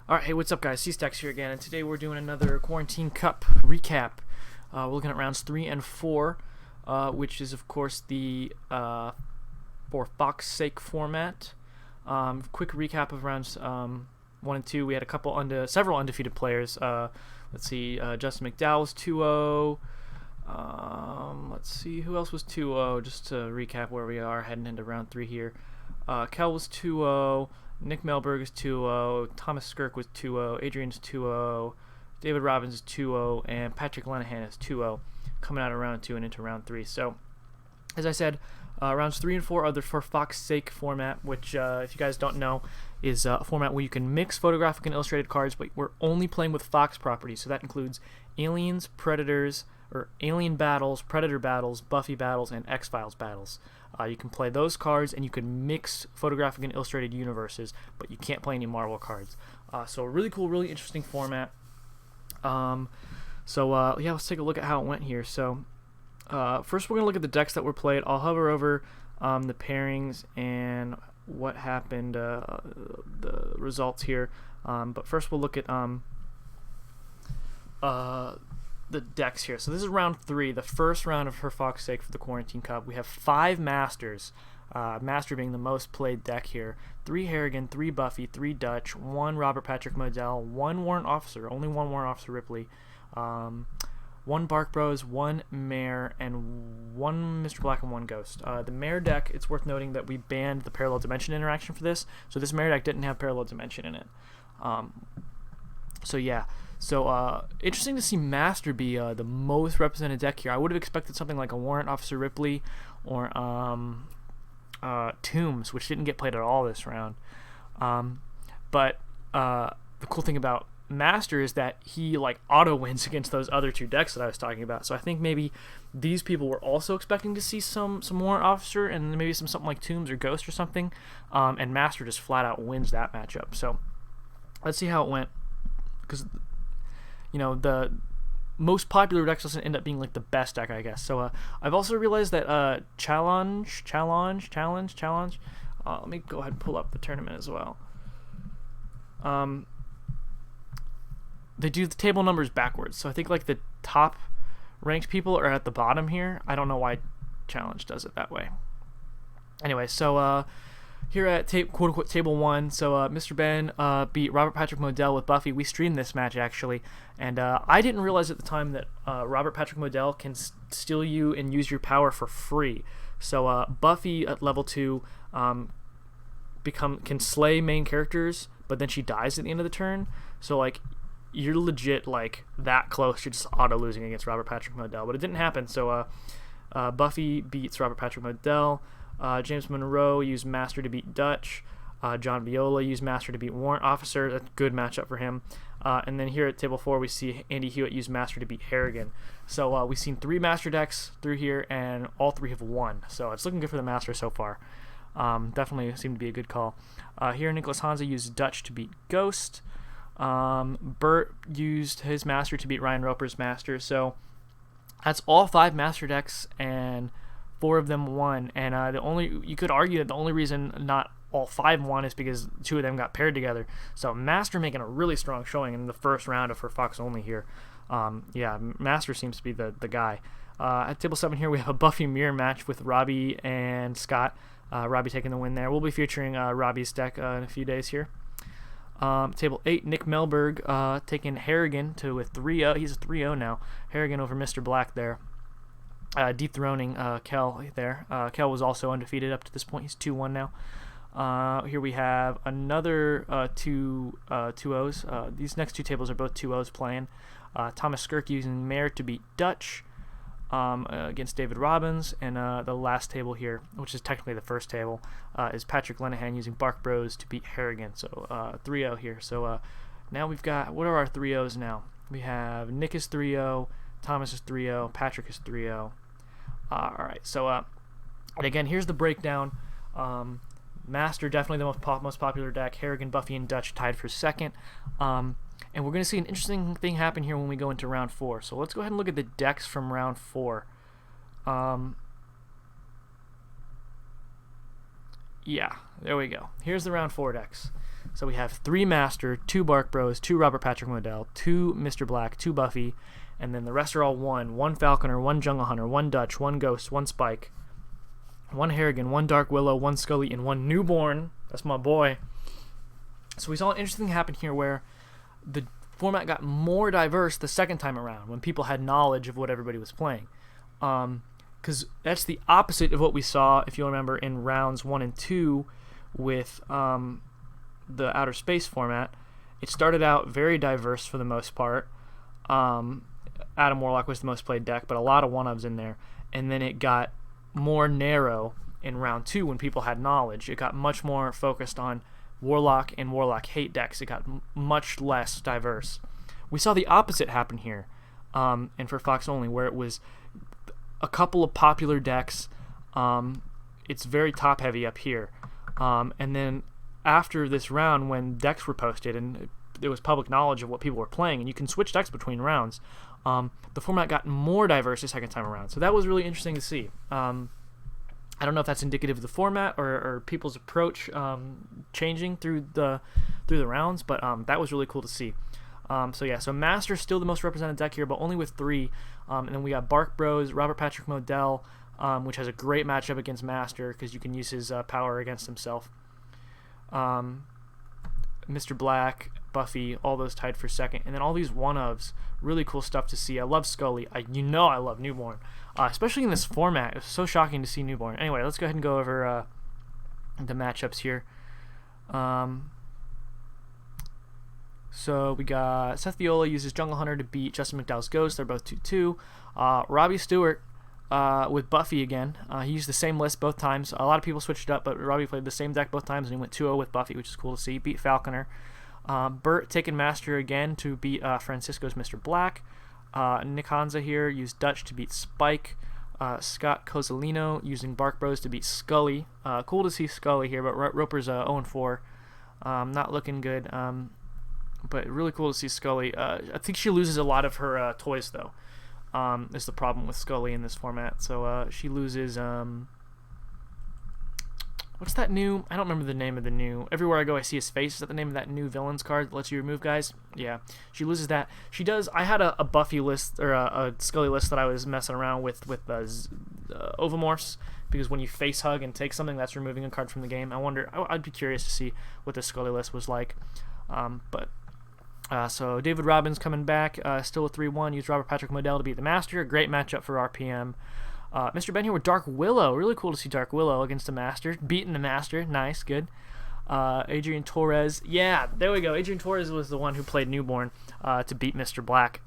Alright, hey, what's up, guys? C-Stacks here again, and today we're doing another Quarantine Cup recap. We're looking at rounds 3 and 4, which is, of course, the for Fox's sake format. Quick recap of rounds 1 and 2. We had several undefeated players. Let's see, Justin McDowell was 2-0. Let's see, who else was 2-0, just to recap where we are heading into round 3 here. Kel was 2-0. Nick Melberg is 2-0, Thomas Skirk was 2-0, Adrian's 2-0, David Robbins is 2-0, and Patrick Lenahan is 2-0, coming out of round 2 and into round 3. So, as I said, rounds 3 and 4 are the for Fox's sake format, which, if you guys don't know, is a format where you can mix photographic and illustrated cards, but we're only playing with Fox properties, so that includes aliens, predators, or alien battles, predator battles, Buffy battles, and X-Files battles. You can play those cards, and you can mix photographic and illustrated universes, but you can't play any Marvel cards. So a really cool, really interesting format. Yeah, let's take a look at how it went here. So first we're going to look at the decks that were played. I'll hover over the pairings and what happened, the results here. But first we'll look at the decks here. So this is round 3, the first round of For Fox's Sake for the Quarantine Cup. We have 5 Masters, Master being the most played deck here. 3 Harrigan, 3 Buffy, 3 Dutch, 1 Robert Patrick Modell, 1 Warrant Officer, only 1 Warrant Officer Ripley, 1 Bark Bros, 1 Mare, and 1 Mr. Black and 1 Ghost. The Mare deck, it's worth noting that we banned the Parallel Dimension interaction for this, so this Mare deck didn't have Parallel Dimension in it. So yeah, interesting to see Master be the most represented deck here. I would have expected something like a Warrant Officer Ripley or Tombs, which didn't get played at all this round. But the cool thing about Master is that he auto wins against those other 2 decks that I was talking about. So I think maybe these people were also expecting to see some Warrant Officer and maybe something like Tombs or Ghost or something, and Master just flat out wins that matchup. So let's see how it went, because the most popular decks doesn't end up being the best deck, I guess. So I've also realized that challenge. Let me go ahead and pull up the tournament as well. They do the table numbers backwards, so I think the top ranked people are at the bottom here. I don't know why challenge does it that way. Anyway, so here at quote-unquote table 1, so Mr. Ben beat Robert Patrick Modell with Buffy. We streamed this match, actually, and I didn't realize at the time that Robert Patrick Modell can steal you and use your power for free. So Buffy at level 2 can slay main characters, but then she dies at the end of the turn. So you're legit that close. You're just auto losing against Robert Patrick Modell, but it didn't happen. So Buffy beats Robert Patrick Modell. James Monroe used Master to beat Dutch. John Viola used Master to beat Warrant Officer. That's a good matchup for him. And then here at table 4, we see Andy Hewitt use Master to beat Harrigan. So we've seen 3 Master decks through here, and all 3 have won. So it's looking good for the Master so far. Definitely seemed to be a good call. Here, Nicholas Hansa used Dutch to beat Ghost. Bert used his Master to beat Ryan Roper's Master. So that's all 5 Master decks, and 4 of them won. And you could argue that the only reason not all 5 won is because 2 of them got paired together. So Master making a really strong showing in the first round of For Fox only here. Yeah, Master seems to be the guy. At table 7 here, we have a Buffy mirror match with Robbie and Scott. Robbie taking the win there. We'll be featuring Robbie's deck in a few days here. Table 8, Nick Melberg taking Harrigan to a 3-0. He's a 3-0 now. Harrigan over Mr. Black there. Dethroning Kel there. Kel was also undefeated up to this point. He's 2-1 now. Here we have another 2 2-0s. These next 2 tables are both 2-0s playing. Thomas Skirk using Mare to beat Dutch against David Robbins. And the last table here, which is technically the first table, is Patrick Lenahan using Bark Bros to beat Harrigan. So 3-0 here. So now we've got, what are our 3-0s now? We have Nick is 3-0, Thomas is 3-0, Patrick is 3-0. Alright, so and again, here's the breakdown. Master, definitely the most popular deck. Harrigan, Buffy, and Dutch tied for second. And we're going to see an interesting thing happen here when we go into round 4. So let's go ahead and look at the decks from round 4. Yeah, there we go. Here's the round 4 decks. So we have 3 Master, 2 Bark Bros, 2 Robert Patrick Modell, 2 Mr. Black, 2 Buffy, and then the rest are all 1 Falconer, 1 Jungle Hunter, 1 Dutch, 1 Ghost, 1 Spike, 1 Harrigan, 1 Dark Willow, 1 Scully, and 1 Newborn. That's my boy. So we saw an interesting thing happen here where the format got more diverse the second time around when people had knowledge of what everybody was playing. Because that's the opposite of what we saw, if you'll remember, in rounds 1 and 2 with the Outer Space format. It started out very diverse for the most part. Adam Warlock was the most played deck, but a lot of one-ofs in there. And then it got more narrow in round 2 when people had knowledge. It got much more focused on Warlock and Warlock hate decks. It got much less diverse. We saw the opposite happen here, and for Fox only, where it was a couple of popular decks. It's very top heavy up here, and then after this round, when decks were posted and there was public knowledge of what people were playing, and you can switch decks between rounds, the format got more diverse the second time around. So that was really interesting to see. I don't know if that's indicative of the format or people's approach changing through the rounds, but that was really cool to see. So Master's still the most represented deck here, but only with 3. And then we got Bark Bros, Robert Patrick Modell, which has a great matchup against Master because you can use his power against himself. Mr. Black, Buffy, all those tied for second, and then all these one-ofs. Really cool stuff to see. I love Scully. I love Newborn, especially in this format. It was so shocking to see Newborn. Anyway, let's go ahead and go over the matchups here. So we got Seth Viola uses Jungle Hunter to beat Justin McDowell's Ghost. They're both 2/2. Robbie Stewart with Buffy again. He used the same list both times. A lot of people switched it up, but Robbie played the same deck both times, and he went 2-0 with Buffy, which is cool to see. Beat Falconer. Bert taking Master again to beat Francisco's Mr. Black. Nick Hanza here used Dutch to beat Spike. Scott Cozzolino using Bark Bros to beat Scully. Cool to see Scully here, but Roper's 0-4. Not looking good, but really cool to see Scully. I think she loses a lot of her toys, though, is the problem with Scully in this format. So she loses... what's that new? I don't remember the name of the new. Everywhere I go, I see his face. Is that the name of that new villains card that lets you remove guys? Yeah, she loses that. She does. I had a Buffy list or a Scully list that I was messing around with Ovomorphs, because when you face hug and take something, that's removing a card from the game. I wonder. I'd be curious to see what the Scully list was like. So David Robbins coming back, still a 3-1. Used Robert Patrick Modell to beat the Master. A great matchup for RPM. Mr. Ben here with Dark Willow. Really cool to see Dark Willow against the Master. Beating the Master. Nice. Good. Adrian Torres. Yeah, there we go. Adrian Torres was the one who played Newborn to beat Mr. Black.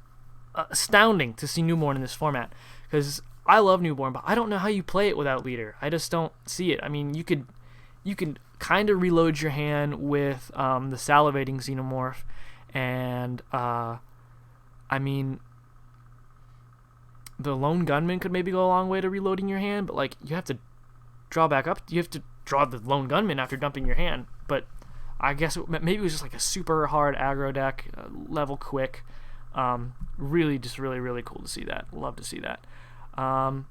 Astounding to see Newborn in this format, because I love Newborn, but I don't know how you play it without Leader. I just don't see it. I mean, you can kind of reload your hand with the Salivating Xenomorph, and I mean... the Lone Gunman could maybe go a long way to reloading your hand, but like you have to draw back up. You have to draw the Lone Gunman after dumping your hand. But I guess maybe it was just like a super hard aggro deck, level quick. Really cool to see that. Love to see that. And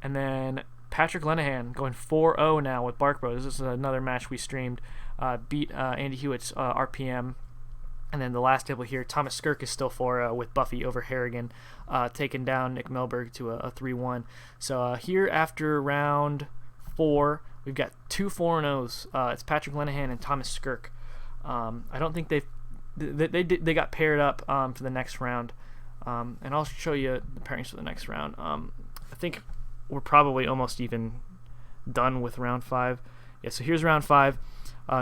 then Patrick Lenahan going 4-0 now with Bark Bros. This is another match we streamed. Beat Andy Hewitt's RPM. And then the last table here, Thomas Skirk is still 4-0 with Buffy over Harrigan, taking down Nick Melberg to a 3-1. So here after round 4, we've got 2 4-0s. It's Patrick Lenahan and Thomas Skirk. I don't think they got paired up for the next round, and I'll show you the pairings for the next round. I think we're probably almost even done with round 5. Yeah, so here's round 5.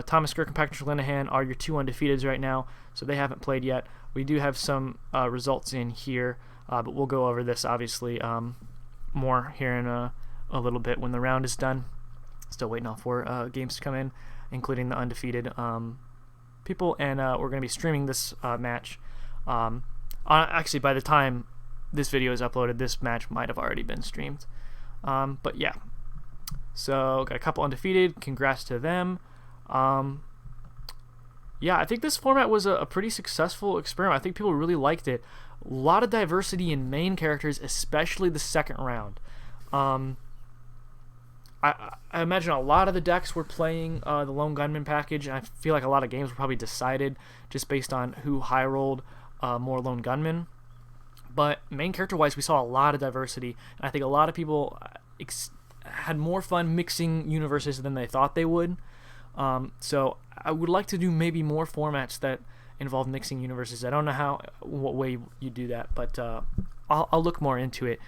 Thomas Skirk and Patrick Lenahan are your 2 undefeateds right now, so they haven't played yet. We do have some results in here, but we'll go over this obviously more here in a little bit when the round is done. Still waiting on 4 games to come in, including the undefeated people, and we're going to be streaming this match. Actually, by the time this video is uploaded, this match might have already been streamed. But yeah, so got a couple undefeated. Congrats to them. Yeah, I think this format was a pretty successful experiment. I think people really liked it. A lot of diversity in main characters, especially the second round. I I imagine a lot of the decks were playing the Lone Gunman package, and I feel like a lot of games were probably decided just based on who high rolled more Lone Gunman. But main character wise, we saw a lot of diversity, and I think a lot of people had more fun mixing universes than they thought they would. So I would like to do maybe more formats that involve mixing universes. I don't know what way you do that, but I'll look more into it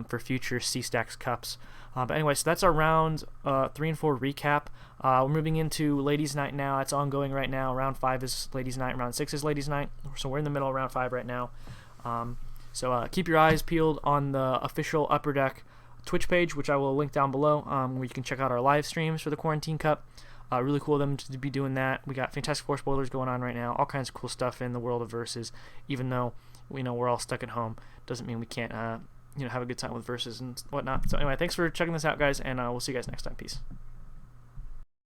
for future C-Stacks Cups. But anyway, so that's our round 3 and 4 recap. We're moving into Ladies' Night now. That's ongoing right now. Round 5 is Ladies' Night. Round 6 is Ladies' Night. So we're in the middle of round 5 right now. So keep your eyes peeled on the official Upperdeck Twitch page, which I will link down below, where you can check out our live streams for the Quarantine Cup. Really cool of them to be doing that. We got Fantastic Four spoilers going on right now. All kinds of cool stuff in the world of Versus. Even though we're all stuck at home, doesn't mean we can't have a good time with Versus and whatnot. So anyway, thanks for checking this out, guys, and we'll see you guys next time. Peace.